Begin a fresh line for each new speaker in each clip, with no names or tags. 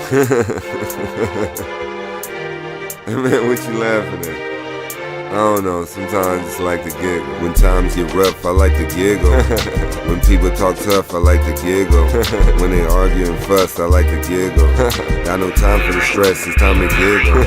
Hey man, what you laughing at? I don't know, sometimes I just like to giggle. When times get rough, I like to giggle. When people talk tough, I like to giggle. When they argue and fuss, I like to giggle. Got no time for the stress, it's time to giggle.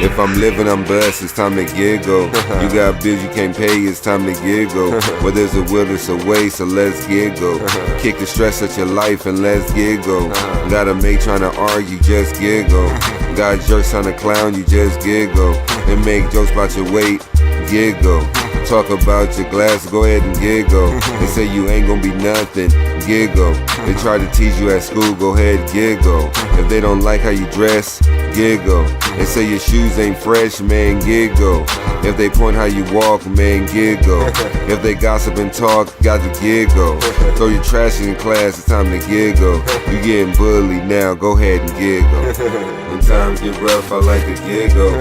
If I'm living, I'm blessed, it's time to giggle. You got bills you can't pay, it's time to giggle. Where there's a will, there's a way, so let's giggle. Kick the stress out your life and let's giggle. Got a mate trying to argue, just giggle. Got jerks on the clown, you just giggle. And make jokes about your weight, giggle. Talk about your glass, go ahead and giggle. They say you ain't gonna be nothing, giggle. They try to tease you at school, go ahead, giggle. If they don't like how you dress, giggle. They say your shoes ain't fresh, man, giggle. If they point how you walk, man, giggle. If they gossip and talk, got to giggle. Throw your trash in class, it's time to giggle. You getting bullied now, go ahead and giggle. When times get rough, I like to giggle.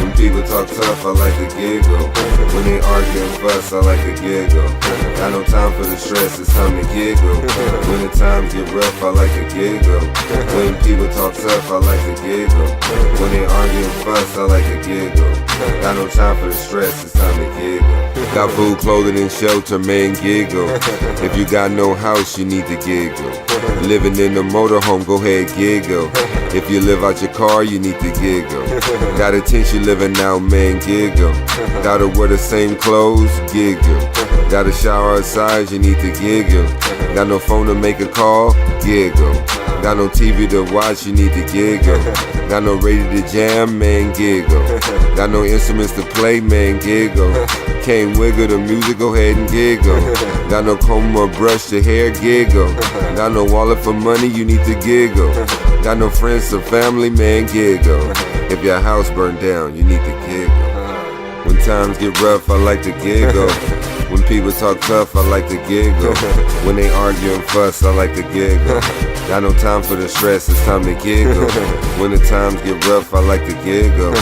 When people talk tough, I like to giggle. When they argue and fuss, I like to giggle. Got no time for the stress, it's time to giggle. When the times get rough, I like to giggle. When people talk tough, I like to giggle. When they argue and fuss, I like to giggle. Got no time for the stress, it's time to giggle. Got food, clothing, and shelter, man, giggle. If you got no house, you need to giggle. Living in a motorhome, go ahead, giggle. If you live out your car, you need to giggle. Got a tent you living out, man, giggle. Gotta wear the same clothes, giggle. Got a shower outside, you need to giggle. Got no phone to make a call, giggle. Got no TV to watch, you need to giggle. Got no radio to jam, man, giggle. Got no instruments to play, man, giggle. Can't wiggle the music, go ahead and giggle. Got no comb or brush your hair, giggle. Got no wallet for money, you need to giggle. Got no friends or family, man, giggle. If your house burned down, you need to giggle. When times get rough, I like to giggle. When people talk tough, I like to giggle. When they argue and fuss, I like to giggle. Got no time for the stress, it's time to giggle. When the times get rough, I like to giggle.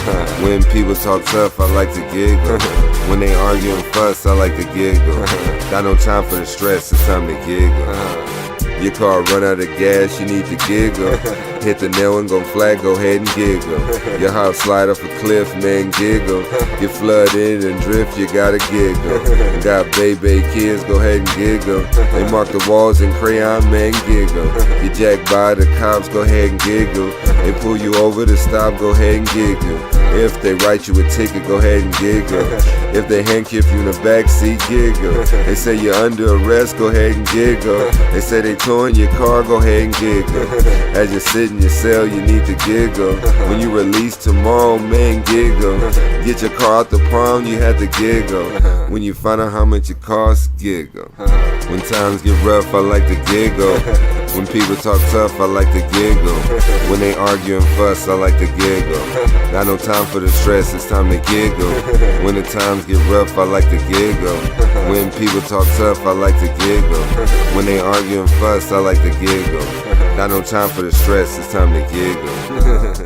When people talk tough, I like to giggle. When they argue and fuss, I like to giggle. Got no time for the stress, it's time to giggle. Your car run out of gas, you need to giggle. Hit the nail and go flat, go ahead and giggle. Your house slide off a cliff, man, giggle. Get flooded and drift, you gotta giggle. Got baby kids, go ahead and giggle. They mark the walls in crayon, man, giggle. Get jacked by the cops, go ahead and giggle. They pull you over to stop, go ahead and giggle. If they write you a ticket, go ahead and giggle. If they handcuff you in the backseat, giggle. They say you're under arrest, go ahead and giggle. They say they towing your car, go ahead and giggle. As you sit in your cell, you need to giggle. When you release tomorrow, man, giggle. Get your car out the pawn, you had to giggle. When you find out how much it costs, giggle. When times get rough, I like to giggle. When people talk tough, I like to giggle. When they argue and fuss, I like to giggle. Got no time for the stress, it's time to giggle. When the times get rough, I like to giggle. When people talk tough, I like to giggle. When they argue and fuss, I like to giggle. Got no time for the stress, it's time to giggle.